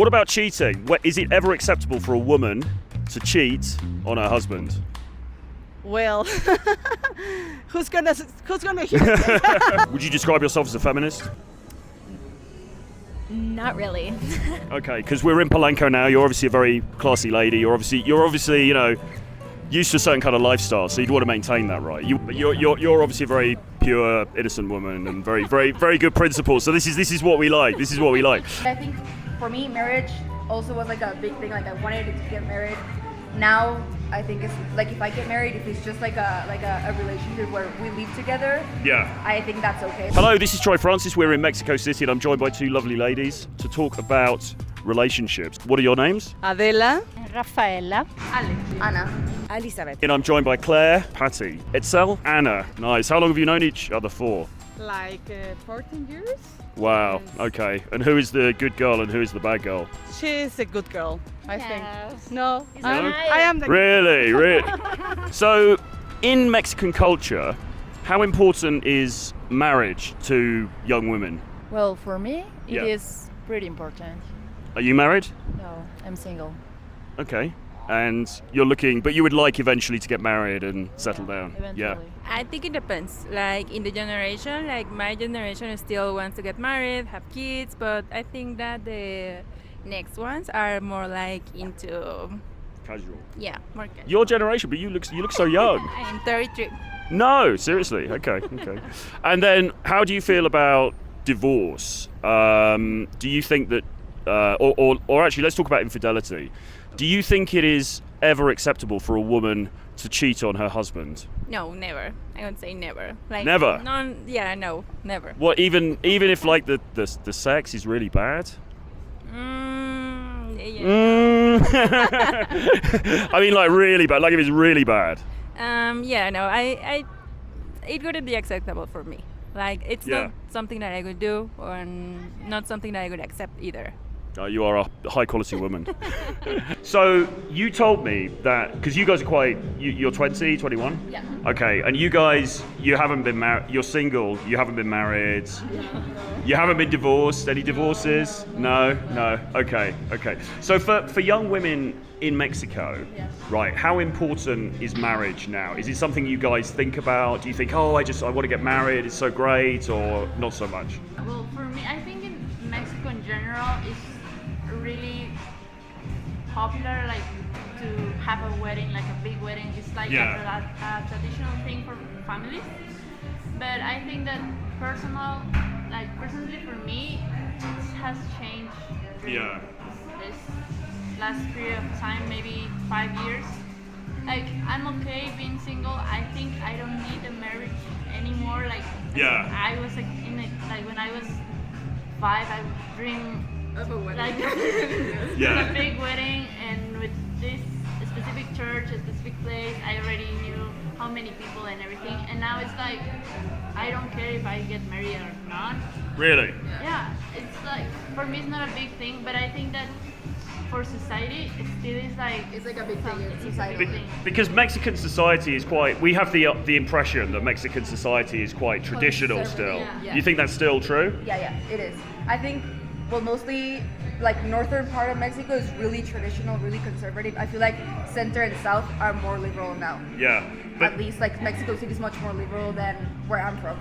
What about cheating? Is it ever acceptable for a woman to cheat on her husband? Well, who's gonna hear this? Would you describe yourself as a feminist? Not really. Okay, because we're in Polanco now. You're obviously a very classy lady. You're obviously, you know, used to a certain kind of lifestyle, so you'd want to maintain that, right? You're obviously a very pure, innocent woman and very good principles. So this is what we like. This is what we like. I think for me, marriage also was like a big thing. Like I wanted to get married. Now I think it's like if I get married, if it's just like a relationship where we live together, Yeah. I think that's okay. Hello, this is Troy Francis. We're in Mexico City, and I'm joined by two lovely ladies to talk about relationships. What are your names? Adela, Rafaela. Anna. Elizabeth. And I'm joined by Claire, Patty, Itzel, Anna. Nice. How long have you known each other for? Like 14 years. Wow. Okay. And who is the good girl and who is the bad girl? She's a good girl, I Yes. think. No, No? I am the Really? So, in Mexican culture, how important is marriage to young women? Well, for me, Yeah. it is pretty important. Are you married? No, I'm single. Okay. And you're looking, but you would like eventually to get married and settle down. Eventually. Yeah. I think it depends. Like in the generation, like my generation still wants to get married, have kids, but I think that the next ones are more like into, Casual. more casual. Your generation, but you look so young. I'm 33. No, seriously. Okay. And then, how do you feel about divorce? Do you think that, or actually, let's talk about infidelity. Do you think it is ever acceptable for a woman to cheat on her husband? No, never. I would say never. Like Never? No, never. What, even if like the sex is really bad? Yeah. I mean, like really bad. Like if it's really bad. I it wouldn't be acceptable for me. Like it's Yeah. not something that I would do, or not something that I would accept either. You are a high quality woman. So you told me that, because you guys are you're 20, 21? Yeah. Okay, and you guys, you haven't been married, you're single, you haven't been married, you haven't been divorced, any divorces? No? Okay. So for young women in Mexico, right, how important is marriage now? Is it something you guys think about? Do you think, I want to get married, it's so great, or not so much? Well, for me, I think in Mexico in general, it's really popular, like to have a wedding, like a big wedding. It's like a traditional thing for families. But I think that personally for me, it has changed during this last period of time, maybe 5 years. Like I'm okay being single. I think I don't need a marriage anymore. Like I was like when I was 5, I would dream of a wedding, like a big wedding, and with this specific church, a specific place. I already knew how many people and everything, and now it's like I don't care if I get married or not. Really? Yeah, it's like for me it's not a big thing, but I think that for society it still is like It's like a big thing in society. Because Mexican society is we have the impression that Mexican society is quite traditional still. Yeah. You think that's still true? Yeah, it is. I think, well, mostly like northern part of Mexico is really traditional, really conservative. I feel like center and south are more liberal now. Yeah. But At least like Mexico City is much more liberal than where I'm from.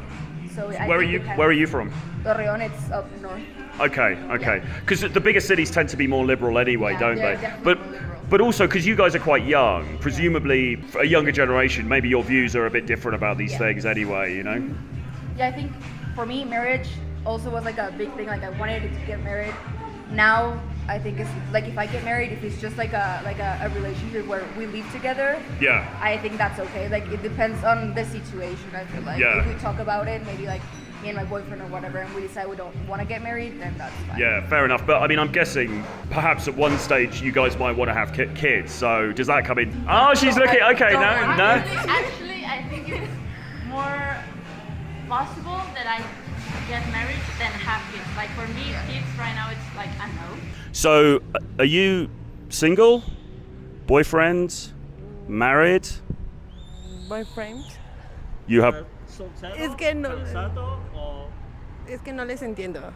So where are you from? Torreon, it's up north. Okay. Because the bigger cities tend to be more liberal anyway, Yeah, don't they're they? definitely more liberal. But also because you guys are quite young, presumably for a younger generation, maybe your views are a bit different about these things anyway, you know? Yeah, I think for me, marriage also was like a big thing. Like I wanted to get married. Now I think it's like if I get married, if it's just like a relationship where we live together, Yeah. I think that's okay. Like it depends on the situation. I feel like Yeah. if we talk about it, maybe like me and my boyfriend or whatever, and we decide we don't want to get married, then that's fine. Yeah, fair enough. But I mean, I'm guessing perhaps at one stage you guys might want to have kids. So does that come in? Oh, she's looking. Okay, no. Actually, I think it's more possible that I get married than have kids. Like for me, kids right now, it's like a no. So are you single, boyfriend, married? boyfriend. You have. Es que no les entiendo.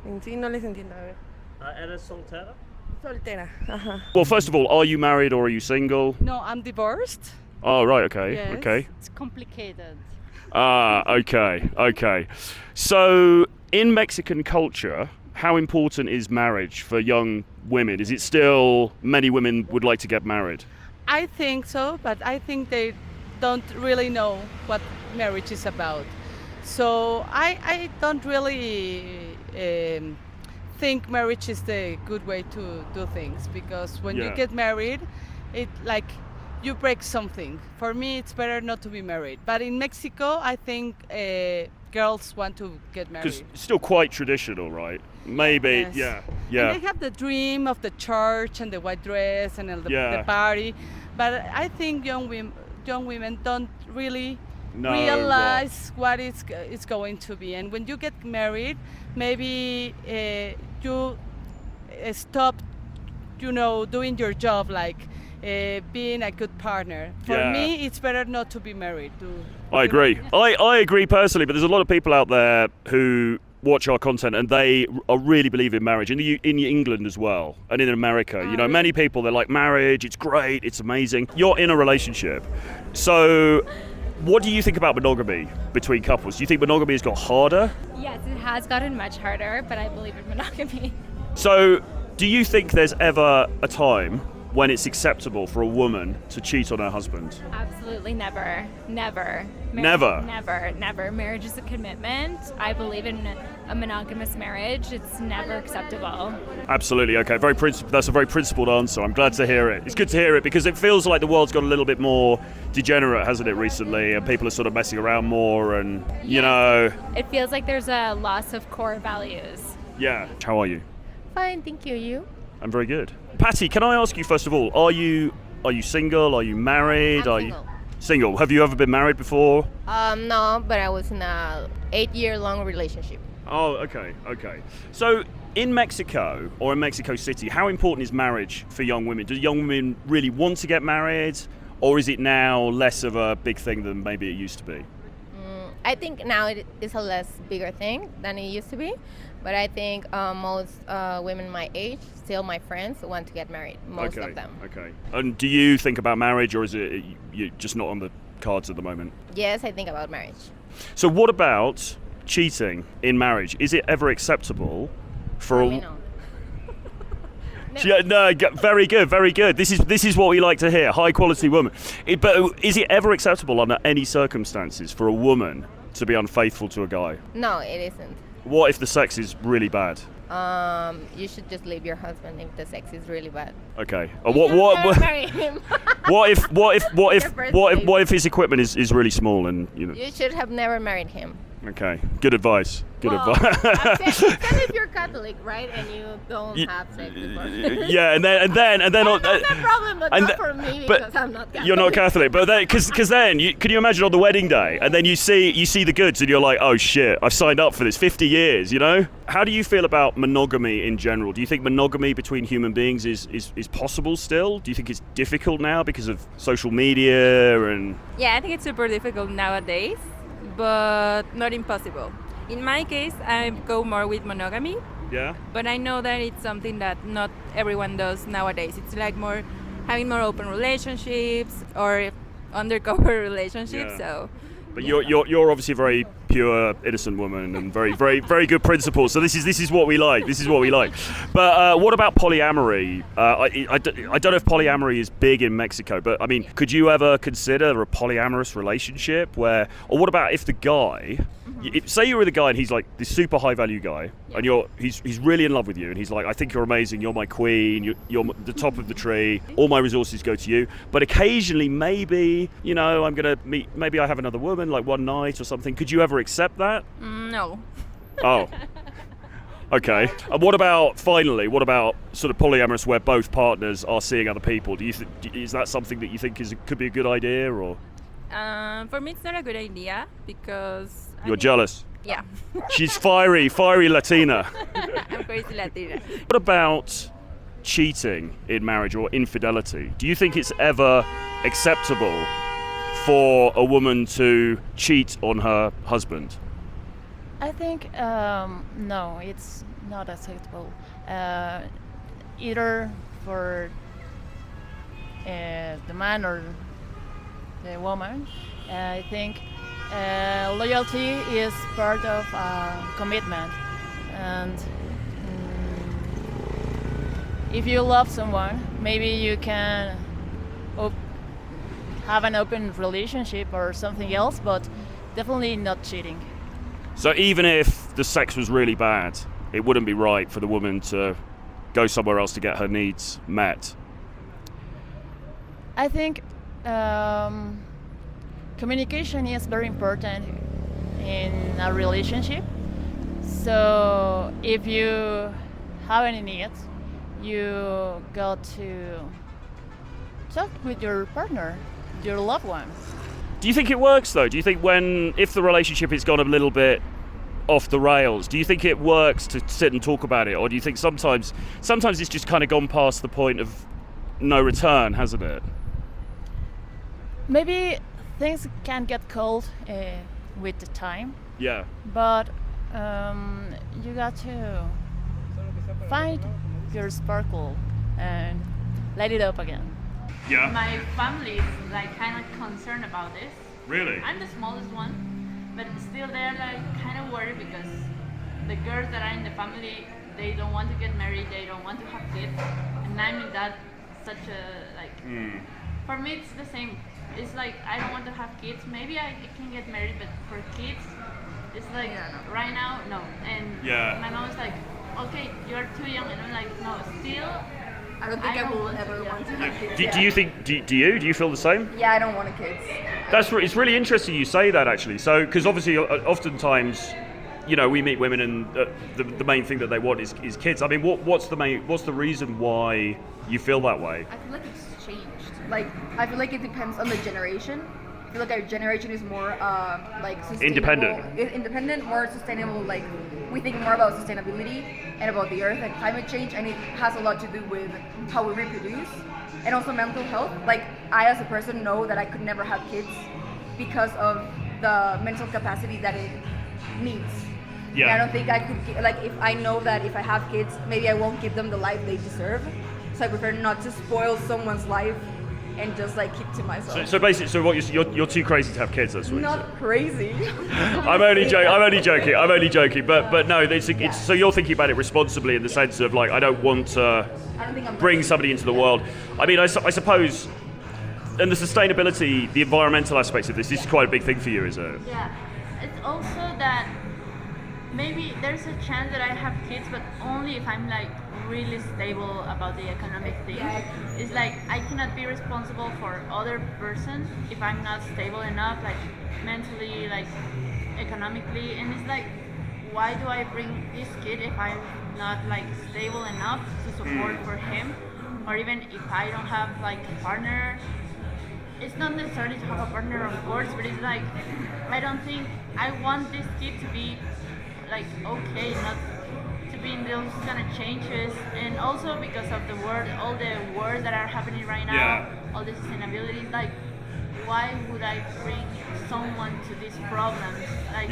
En sí no les entiendo. A ver. ¿Eres soltera? Soltera. Uh-huh. Well, first of all, are you married or are you single? No, I'm divorced. Oh, right, okay, Yes. okay. It's complicated. Okay. So, in Mexican culture, how important is marriage for young women? Is it still many women would like to get married? I think so, but I think they don't really know what marriage is about. So I don't really think marriage is the good way to do things, because when you Yeah. get married, it like you break something. For me, it's better not to be married. But in Mexico, I think girls want to get married. Because it's still quite traditional, right? Maybe, Yes. yeah. And they have the dream of the church and the white dress and Yeah. the party, but I think young women don't really No, realize what it's going to be. And when you get married, maybe you stop, doing your job, like being a good partner. For Yeah. me, it's better not to be married. I agree. I agree personally, but there's a lot of people out there who watch our content and they really believe in marriage in England as well, and in America. Many people, they're like, marriage, it's great, it's amazing. You're in a relationship, so what do you think about monogamy between couples? Do you think monogamy has got harder? Yes, it has gotten much harder, but I believe in monogamy. So do you think there's ever a time when it's acceptable for a woman to cheat on her husband? Absolutely never. Never. Never? Never. Marriage is a commitment. I believe in a monogamous marriage. It's never acceptable. Absolutely. Okay. That's a very principled answer. I'm glad to hear it. It's good to hear it because it feels like the world's got a little bit more degenerate, hasn't it, recently? And people are sort of messing around more, and It feels like there's a loss of core values. Yeah. How are you? Fine, thank you. You? I'm very good. Patty, can I ask you first of all, are you single? Are you married? I'm are single. you single? Have you ever been married before? No, but I was in a 8-year-long relationship. Oh, okay. So in Mexico or in Mexico City, how important is marriage for young women? Do young women really want to get married, or is it now less of a big thing than maybe it used to be? I think now it is a less bigger thing than it used to be, but I think most women my age, still my friends, want to get married. Most of them. Okay. And do you think about marriage, or is it you just not on the cards at the moment? Yes, I think about marriage. So what about cheating in marriage? Is it ever acceptable for a... No. Yeah, no, very good. This is what we like to hear. High quality woman. But is it ever acceptable under any circumstances for a woman to be unfaithful to a guy? No, it isn't. What if the sex is really bad? You should just leave your husband if the sex is really bad. Okay. Never marry him. What if his equipment is really small and You should have never married him. Okay. Good advice. Except if you're Catholic, right? And you don't have sex before. Yeah, and then That's a problem, but not for me because I'm not Catholic. You're not Catholic, but because then can you imagine on the wedding day, and then you see the goods, and you're like, oh shit, I've signed up for this 50 years, How do you feel about monogamy in general? Do you think monogamy between human beings is possible still? Do you think it's difficult now because of social media and? Yeah, I think it's super difficult nowadays, but not impossible. In my case, I go more with monogamy. Yeah. But I know that it's something that not everyone does nowadays. It's like having more open relationships or undercover relationships. Yeah. So. But you're obviously a very pure, innocent woman and very, very, very good principles. So this is what we like. But what about polyamory? I don't know if polyamory is big in Mexico, but I mean, could you ever consider a polyamorous relationship or what about if the guy, say you're with a guy and he's like this super high value guy, and he's really in love with you, and he's like, I think you're amazing, you're my queen, you're the top of the tree, all my resources go to you, but occasionally maybe, I'm gonna meet, maybe I have another woman like one night or something. Could you ever accept that? No. Oh. Okay. And what about sort of polyamorous where both partners are seeing other people? Is that something that you think could be a good idea, or? For me, it's not a good idea because You're jealous. Yeah. She's fiery Latina. I'm crazy Latina. What about cheating in marriage or infidelity? Do you think it's ever acceptable for a woman to cheat on her husband? I think no, it's not acceptable, either for the man or the woman. I think loyalty is part of commitment, and if you love someone, maybe you can have an open relationship or something else, but definitely not cheating. So even if the sex was really bad, it wouldn't be right for the woman to go somewhere else to get her needs met. I think communication is very important in a relationship. So if you have any needs, you got to talk with your partner, your loved one. Do you think it works though? Do you think if the relationship has gone a little bit off the rails, do you think it works to sit and talk about it? Or do you think sometimes it's just kind of gone past the point of no return, hasn't it? Maybe things can get cold with the time. Yeah. But you got to find your sparkle and light it up again. Yeah. My family is like kind of concerned about this. Really? I'm the smallest one, but still they're like kind of worried because the girls that are in the family, they don't want to get married, they don't want to have kids, and I'm in that such a like. For me, it's the same. It's like I don't want to have kids. Maybe I can get married, but for kids, it's like right now, no. And my mom was like, okay, you're too young, and I'm like, no, still. I don't think I will ever want to have kids. Do you think? Do you feel the same? Yeah, I don't want kids. It's really interesting you say that actually. So because obviously, oftentimes, you know, we meet women and the main thing that they want is kids. I mean, what's the reason why you feel that way? I feel like it's changed. Like I feel like it depends on the generation. I feel like our generation is more like sustainable, independent, more sustainable. Like we think more about sustainability and about the earth and climate change, and it has a lot to do with how we reproduce and also mental health. Like I, as a person, know that I could never have kids because of the mental capacity that it needs. Yeah. And I don't think I could like if I know that if I have kids, maybe I won't give them the life they deserve. So I prefer not to spoil someone's life and just like keep to myself. So basically, you're too crazy to have kids. That's what not crazy. I'm only joking. But no, it's so you're thinking about it responsibly in the sense of like I don't want to bring somebody into the world. I mean, I suppose, and the sustainability, the environmental aspects of this is quite a big thing for you, is it? Yeah, it's also that maybe there's a chance that I have kids, but only if I'm like really stable about the economic thing. It's like I cannot be responsible for other person if I'm not stable enough, like mentally, like economically, and it's like why do I bring this kid if I'm not like stable enough to support for him, or even if I don't have like a partner. It's not necessarily to have a partner, of course, but it's like I don't think I want this kid to be like okay, not to be in those kind of changes, and also because of the world, all the wars that are happening right now, all the sustainability, like why would I bring someone to these problems? Like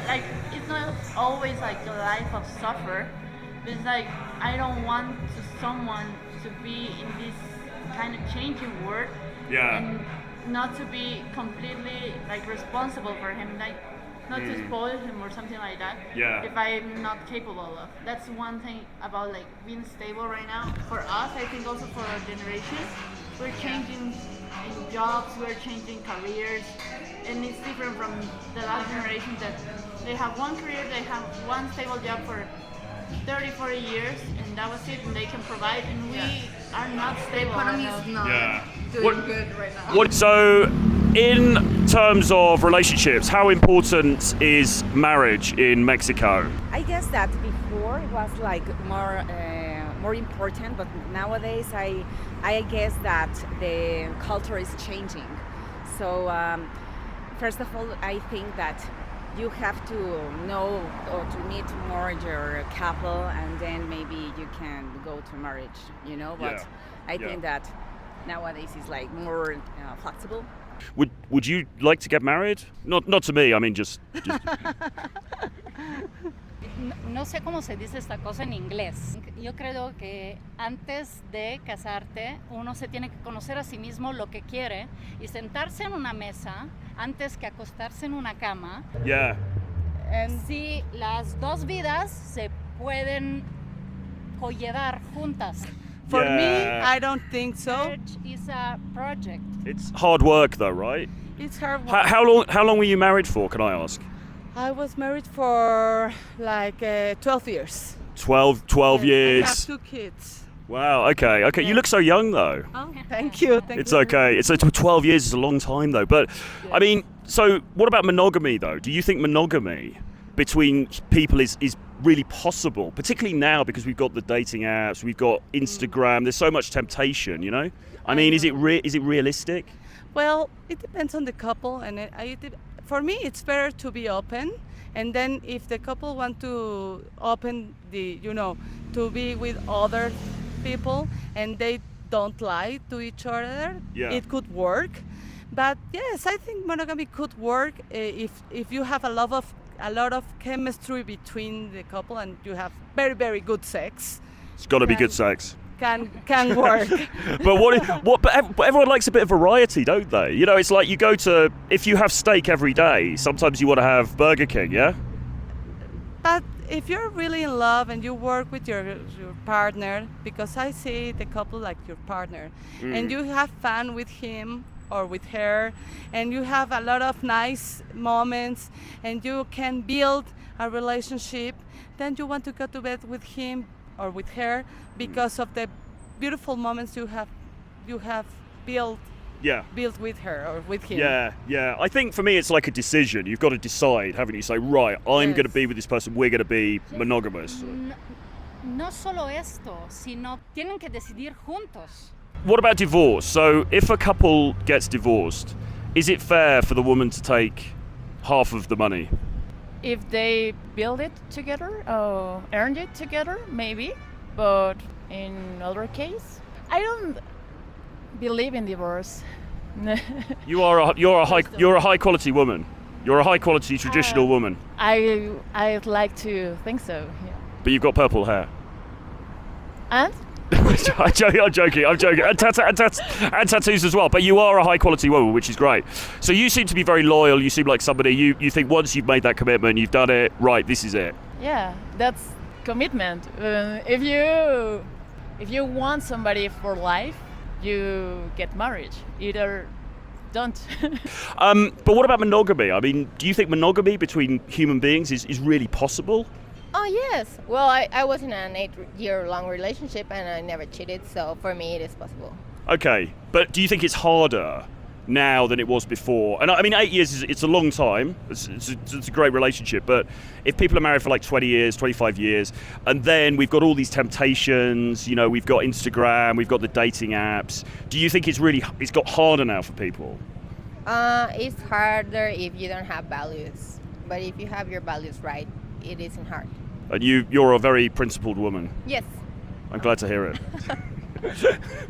like it's not always like a life of suffer, but it's like I don't want someone to be in this kind of changing world and not to be completely like responsible for him, like not to spoil him or something like that. If I'm not capable of. That's one thing about like being stable right now. For us, I think also for our generation, we're changing in jobs, we're changing careers, and it's different from the last generation that they have one career, they have one stable job for 30, 40 years, and that was it, and they can provide, and we are not stable. The economy is not doing good right now. So, in terms of relationships, how important is marriage in Mexico? I guess that before it was like more important, but nowadays I guess that the culture is changing. So first of all, I think that you have to know or to meet more your couple, and then maybe you can go to marriage, you know. But I think that nowadays is like more flexible. Would you like to get married? Not to me. I mean, just. No sé cómo se dice esta cosa en inglés. Yo creo que antes de casarte uno se tiene que conocer a sí mismo lo que quiere y sentarse en una mesa antes que acostarse en una cama. Yeah. Si las dos vidas se pueden collevar juntas. For me, Yeah. I don't think so. Marriage is a project. It's hard work though, right? It's hard work. How long were you married for, can I ask? I was married for like 12 years. 12 Yes, I have years. 2 kids. Wow, okay. You look so young though. Oh, thank you. Thank It's you. okay. It's 12 years is a long time though. But I mean, so what about monogamy though? Do you think monogamy between people is really possible, particularly now because we've got the dating apps, we've got Instagram, there's so much temptation, you know? I mean, is it realistic? Well, it depends on the couple, and for me, it's better to be open. And then, if the couple want to open to be with other people, and they don't lie to each other, Yeah. it could work. But yes, I think monogamy could work if you have a lot of chemistry between the couple and you have very, very good sex. It's got to be good sex. Can work. But everyone likes a bit of variety, don't they? You know, it's like if you have steak every day, sometimes you want to have Burger King, yeah? But if you're really in love and you work with your partner, because I see the couple like your partner, and you have fun with him or with her, and you have a lot of nice moments, and you can build a relationship, then you want to go to bed with him or with her because of the beautiful moments you have built with her or with him. Yeah. I think for me it's like a decision. You've got to decide, haven't you? Say, right, I'm going to be with this person, we're going to be monogamous. No solo esto, sino tienen que decidir juntos. What about divorce? So if a couple gets divorced, is it fair for the woman to take half of the money? If they build it together or earned it together, maybe. But in other case, I don't believe in divorce. You're a high quality woman. You're a high quality traditional woman. I'd like to think so. Yeah. But you've got purple hair. And I'm joking. And tattoos as well. But you are a high quality woman, which is great. So you seem to be very loyal. You seem like somebody, you think once you've made that commitment, you've done it, right, this is it. yeah, that's commitment. If you want somebody for life, you get married. Either don't. But what about monogamy? I mean, do you think monogamy between human beings is really possible? Oh yes. Well, I was in an 8-year-long relationship and I never cheated, so for me it is possible. Okay, but do you think it's harder now than it was before? And I mean, 8 years it's a long time. It's a great relationship. But if people are married for like 20 years, 25 years, and then we've got all these temptations, you know, we've got Instagram, we've got the dating apps. Do you think it's got harder now for people? It's harder if you don't have values, but if you have your values right, it isn't hard. And you're a very principled woman. Yes. I'm glad to hear it.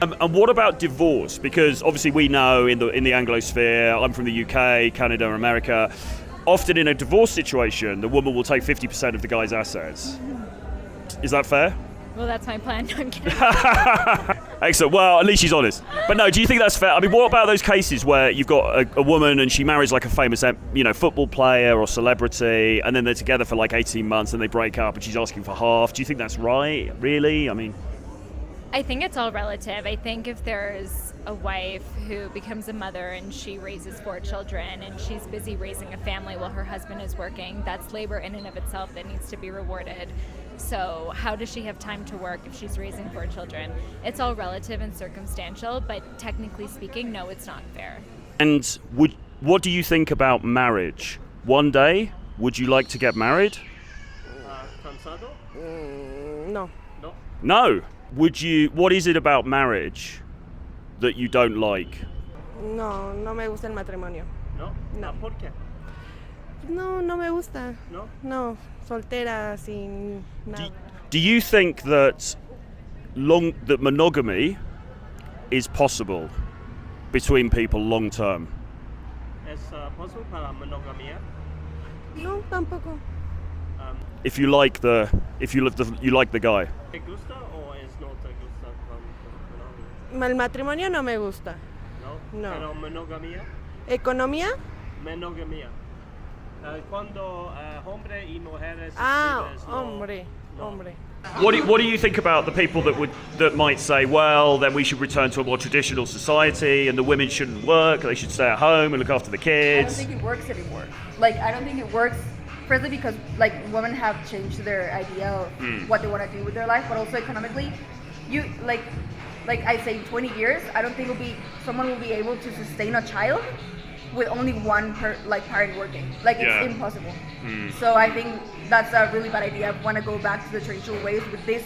And what about divorce? Because obviously we know in the Anglosphere, I'm from the UK, Canada, America, often in a divorce situation, the woman will take 50% of the guy's assets. Is that fair? Well, that's my plan. No, I'm kidding. Excellent. Well, at least she's honest. But no, do you think that's fair? I mean, what about those cases where you've got a woman and she marries like a famous, football player or celebrity, and then they're together for like 18 months and they break up and she's asking for half? Do you think that's right? Really? I mean, I think it's all relative. I think if there's a wife who becomes a mother and she raises 4 children and she's busy raising a family while her husband is working, that's labor in and of itself that needs to be rewarded. So how does she have time to work if she's raising 4 children? It's all relative and circumstantial, but technically speaking, no, it's not fair. and what do you think about marriage? One day, would you like to get married? ¿Cansado? No. No. No. What is it about marriage that you don't like? No, no me gusta el matrimonio. No. No. ¿Por qué? No, no me gusta. No. No, soltera, sin nada. Do you think that monogamy is possible between people long term? ¿Es possible para monogamia? No, tampoco. if you like the guy. ¿Te gusta o es no te gusta con monogamia? El matrimonio no me gusta. No. No. Pero monogamia. ¿Economía? Monogamia. Cuando hombre y mujeres. libres, no. hombre. What do you think about the people that might say, well, then we should return to a more traditional society and the women shouldn't work, they should stay at home and look after the I don't kids? think it works anymore. Like, I don't think it works. Firstly, because like women have changed their idea of what they want to do with their life, but also economically, you like I say, 20 years, I don't think someone will be able to sustain a child with only one parent working. Like, it's impossible. So I think that's a really bad idea. I want to go back to the traditional ways. With this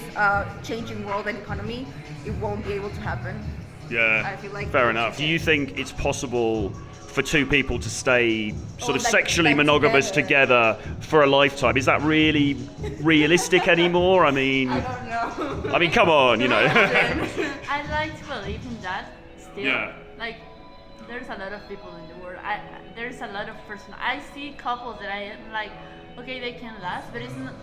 changing world and economy, it won't be able to happen. Yeah, I feel like fair enough. Do you think it's possible for two people to stay sort of sexually like monogamous together for a lifetime? Is that really realistic anymore? I mean, I don't know. I mean, come on, you know. I like to believe in that still. Yeah. Like, there's a lot of people in the world. There's a lot of person. I see couples that I am like, okay, they can last, but it's not.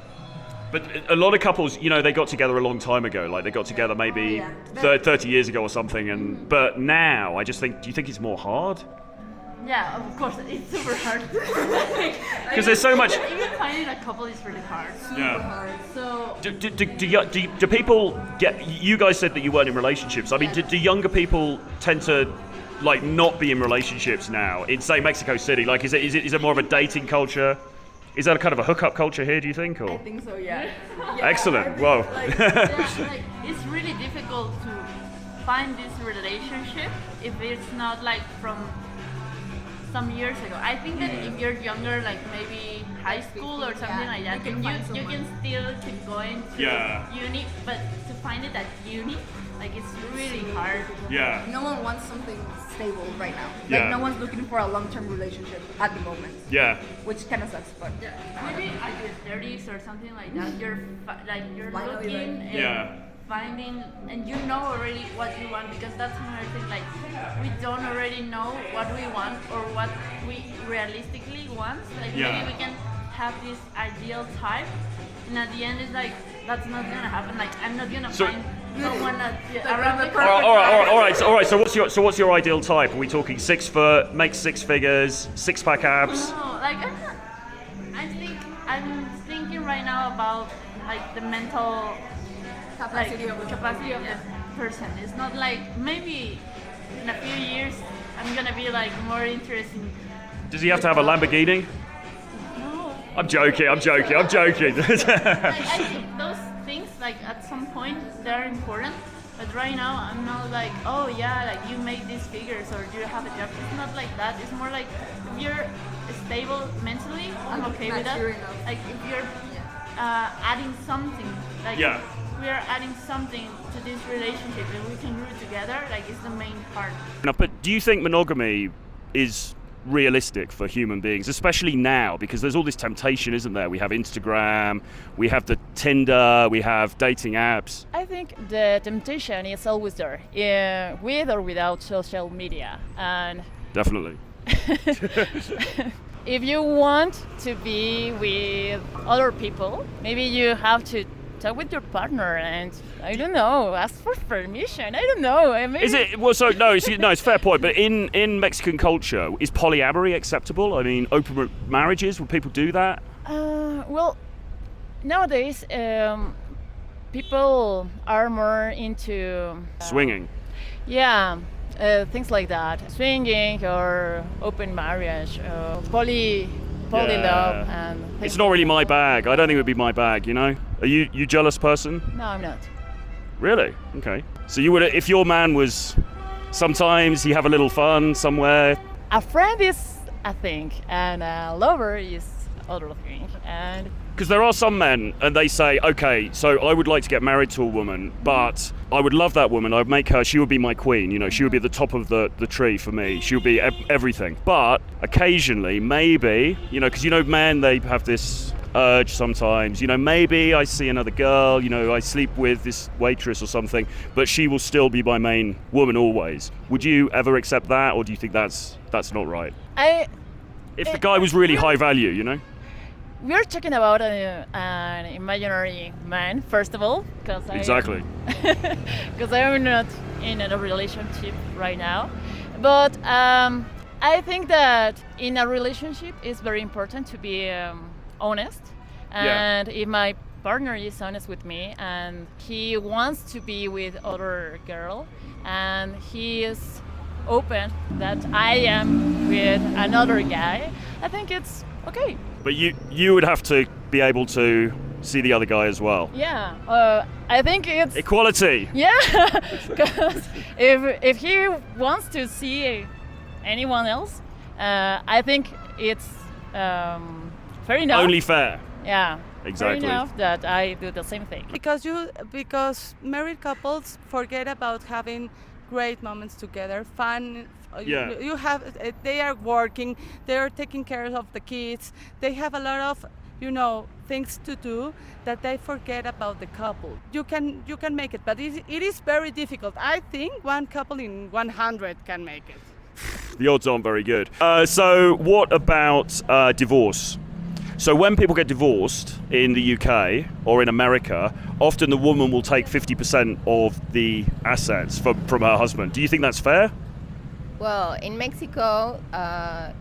But a lot of couples, you know, they got together a long time ago. Like, they got together maybe 30 years ago or something. And but now, I just think, do you think it's more hard? Yeah, of course, it's super hard. Because there's so much. Even finding a couple is really hard. Super hard. So. Do people get? You guys said that you weren't in relationships. I mean, do younger people tend to like not be in relationships now in, say, Mexico City? Like, is it more of a dating culture? Is that a kind of a hookup culture here, do you think? Or? I think so, yeah. Excellent. Whoa. Like, it's really difficult to find this relationship if it's not like from some years ago. I think that if you're younger, like maybe high school or something like that, then you can still keep going to uni, but to find it at uni, like, it's really hard. Yeah. No one wants something stable right now. Like, no one's looking for a long-term relationship at the moment. Yeah. Which kind of sucks, but maybe at your 30s or something like that, you're looking and finding, and you know already what you want, because that's another thing. Like, we don't already know what we want or what we realistically want. Like, maybe we can have this ideal type, and at the end it's like, that's not gonna happen. Like, I'm not gonna find someone around the corner. All right. So what's your ideal type? Are we talking 6 foot, makes 6 figures, 6-pack abs? No, like, I'm thinking right now about like the mental capacity of the person. It's not like, maybe in a few years I'm gonna be like more interested. Does he have to have a Lamborghini? No. I'm joking. I think those things, like, at some point they're important, but right now I'm not like, oh yeah, like, you make these figures or you have a job. It's not like that. It's more like, if you're stable mentally, I'm okay with that. Like, if you're adding something, like, we are adding something to this relationship and we can grow together, like, it's the main part. Now, but do you think monogamy is realistic for human beings, especially now, because there's all this temptation, isn't there? We have Instagram, we have the Tinder, we have dating apps. I think the temptation is always there, with or without social media. And definitely. If you want to be with other people, maybe you have to talk with your partner and, I don't know, ask for permission. I don't know. I mean, is it? Well, so no, it's a fair point. But in Mexican culture, is polyamory acceptable? I mean, open marriages, would people do that? Well, nowadays, people are more into swinging. Yeah, things like that. Swinging or open marriage, poly love, and it's not really my bag. I don't think it would be my bag, you know? Are you jealous person? No, I'm not. Really? Okay. So you would, if your man was, sometimes he have a little fun somewhere. A friend is a thing, and a lover is other thing. And because there are some men, and they say, okay, so I would like to get married to a woman, but I would love that woman. I'd make her, she would be my queen, you know, she would be at the top of the tree for me. She would be everything. But occasionally, maybe, you know, because, you know, men, they have this urge sometimes, you know, maybe I see another girl, you know, I sleep with this waitress or something, but she will still be my main woman always. Would you ever accept that, or do you think that's not right? If the guy was really high value, you know? we're talking about an imaginary man, first of all, because Exactly. because I am not in a relationship right now. But I think that in a relationship, it's very important to be honest. And if my partner is honest with me and he wants to be with other girl and he is open that I am with another guy, I think it's okay. But you would have to be able to see the other guy as well. Yeah, I think it's Equality. Yeah, because if he wants to see anyone else, I think it's fair enough. Only fair. Yeah. Exactly. Fair enough that I do the same thing. Because married couples forget about having great moments together, fun. Yeah. You have. They are working. They are taking care of the kids. They have a lot of, things to do that they forget about the couple. You can make it, but it is very difficult. I think one couple in 100 can make it. The odds aren't very good. So what about divorce? So when people get divorced in the UK or in America, often the woman will take 50% of the assets from her husband. Do you think that's fair? Well, in Mexico,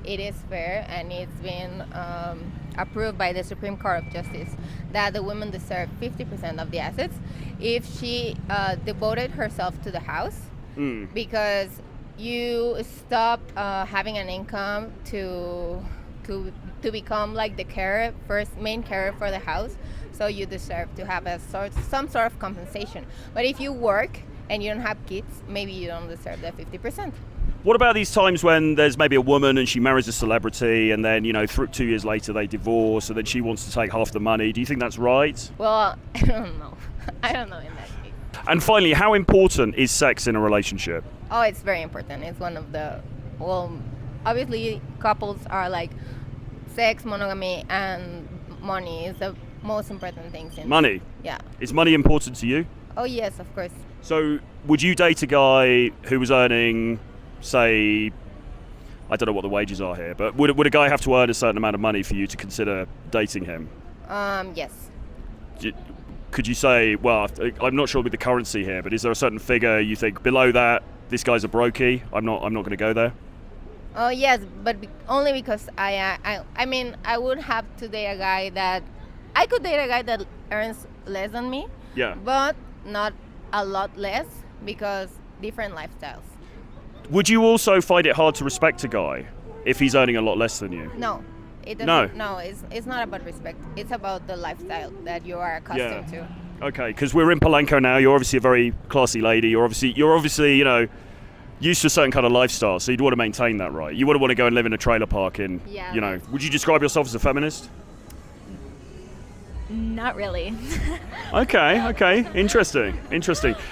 it is fair, and it's been approved by the Supreme Court of Justice that the women deserve 50% of the assets if she devoted herself to the house, because you stop having an income to become like the main carer for the house, so you deserve to have some sort of compensation. But if you work and you don't have kids, maybe you don't deserve that 50%. What about these times when there's maybe a woman and she marries a celebrity and then, 2 years later they divorce and then she wants to take half the money? Do you think that's right? Well, I don't know. I don't know in that case. And finally, how important is sex in a relationship? Oh, it's very important. It's one of obviously couples are like sex, monogamy, and money is the most important things in Money? Yeah. Is money important to you? Oh, yes, of course. So would you date a guy who was earning, say, I don't know what the wages are here, but would a guy have to earn a certain amount of money for you to consider dating him? Yes. Could you say, well, I'm not sure with the currency here, but is there a certain figure you think below that, this guy's a brokey, I'm not going to go there? Oh, yes, but only because I mean, I would have to date a guy that I could date a guy that earns less than me. Yeah. But not a lot less, because different lifestyles. Would you also find it hard to respect a guy if he's earning a lot less than you? No. It doesn't. No, it's not about respect. It's about the lifestyle that you are accustomed to. Okay, because we're in Polanco now. You're obviously a very classy lady. You're obviously used to a certain kind of lifestyle, so you'd want to maintain that, right? You wouldn't want to go and live in a trailer park in, Would you describe yourself as a feminist? Not really. Okay. Interesting.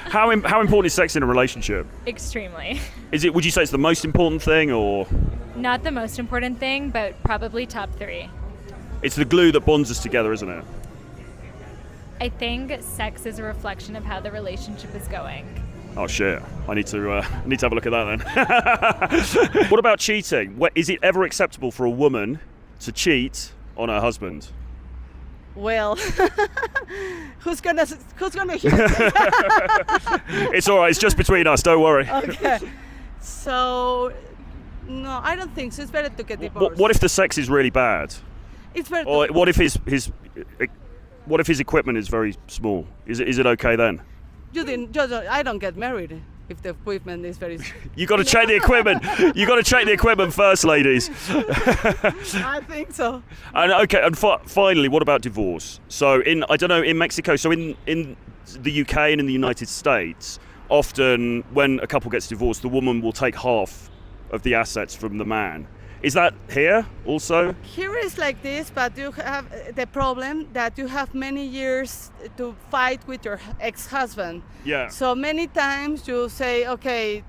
How important is sex in a relationship? Extremely. Would you say it's the most important thing, or? Not the most important thing, but probably top 3. It's the glue that bonds us together, isn't it? I think sex is a reflection of how the relationship is going. Oh shit! I need to have a look at that then. What about cheating? Is it ever acceptable for a woman to cheat on her husband? Well, who's gonna hear this? It's all right. It's just between us. Don't worry. Okay. So, no, I don't think so. It's better to get divorced. What if the sex is really bad? It's better. Or what if his equipment is very small? Is it okay then? I don't get married if the equipment is very. You got to check the equipment. You got to check the equipment first, ladies. I think so. And okay, and finally, what about divorce? So in Mexico, so in the UK and in the United States, often when a couple gets divorced, the woman will take half of the assets from the man. Is that here also? Here is like this, but you have the problem that you have many years to fight with your ex-husband. Yeah. So many times you say, okay,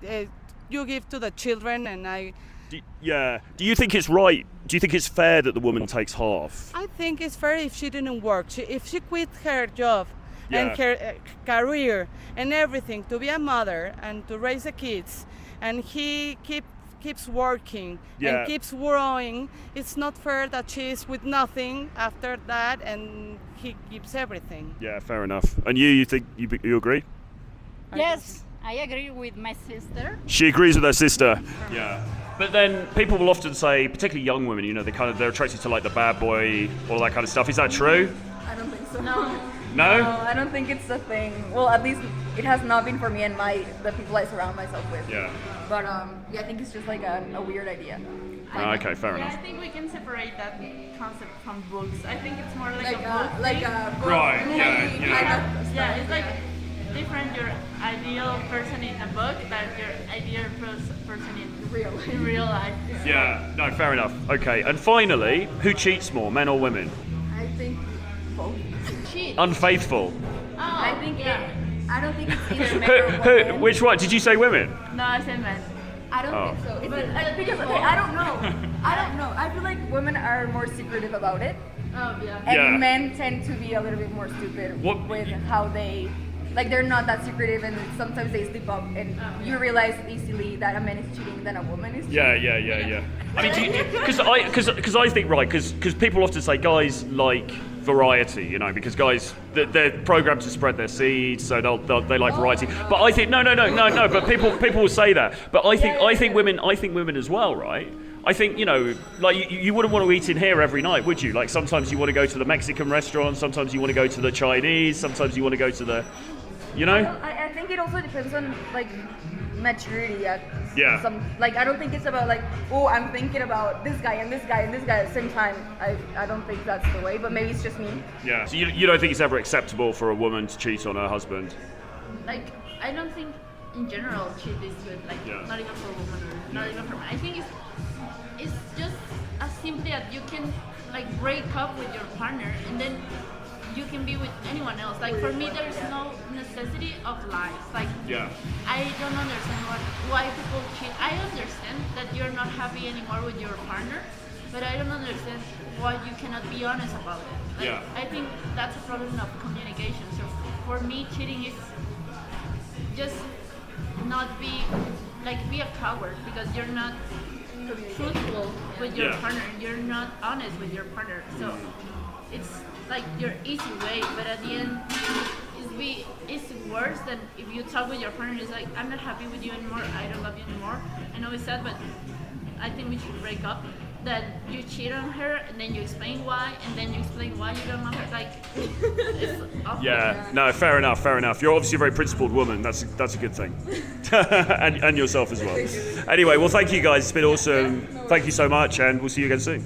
you give to the children and I... Do you think it's right? Do you think it's fair that the woman takes half? I think it's fair if she didn't work. If she quit her job and her career and everything to be a mother and to raise the kids, and he keep keeps working Yeah. and keeps growing, it's not fair that she's with nothing after that and he keeps everything. Yeah, fair enough. And you think you agree? Yes, I agree with my sister. She agrees with her sister. Yeah. But then people will often say, particularly young women, you know, they're attracted to like the bad boy, all that kind of stuff. Is that true? I don't think so. No? No, I don't think it's a thing. Well, at least it has not been for me and the people I surround myself with. Yeah. But yeah, I think it's just like a weird idea. Okay, fair Yeah, I enough. think we can separate that concept from books. I think it's more like Like a book like thing. a Right, movie yeah, kind yeah. of Yeah, stuff, it's like different your ideal person in a book than your ideal person in real life. Yeah, no, fair enough. Okay, and finally, who cheats more, men or women? I think both. Cheat. Unfaithful. I think I don't think it's either men Who, or women. who, which one? Did you say women? No, I said men. I don't Oh. think so. It's because okay, I don't know. I feel like women are more secretive about it, Oh yeah. and Yeah. men tend to be a little bit more stupid What- with how they. Like they're not that secretive, and sometimes they slip up, and you realize easily that a man is cheating than a woman is cheating. Yeah. I mean, because I think, right, because people often say guys like variety, you know, because guys they're programmed to spread their seeds, so they like variety. But I think no. But people will say that. But I think women as well, right? I think, you know, like you wouldn't want to eat in here every night, would you? Like sometimes you want to go to the Mexican restaurant, sometimes you want to go to the Chinese, sometimes you want to go to the, you know? I think it also depends on like maturity. Yeah. Like I don't think it's about like, oh, I'm thinking about this guy and this guy and this guy at the same time. I don't think that's the way, but maybe it's just me. Yeah. So you don't think it's ever acceptable for a woman to cheat on her husband? Like I don't think in general cheat is good. Like Yeah. not even for women or not even for men. I think it's just as simply as you can like break up with your partner and then you can be with anyone else. Like for me, there's no necessity of lies. Like Yeah. I don't understand why people cheat. I understand that you're not happy anymore with your partner, but I don't understand why you cannot be honest about it. Like, Yeah. I think that's a problem of communication. So for me, cheating is just not be a coward because you're not truthful with your Yeah. partner. You're not honest with your partner. So it's like your easy way, but at the end, it's worse than if you talk with your partner. It's like, I'm not happy with you anymore. I don't love you anymore. I know it's sad, but I think we should break up. That you cheat on her, and then you explain why, and then you explain why you don't love her. Like, it's awful. Yeah, no, fair enough. You're obviously a very principled woman. That's a good thing, and yourself as well. Anyway, well, thank you guys. It's been awesome. Thank you so much, and we'll see you again soon.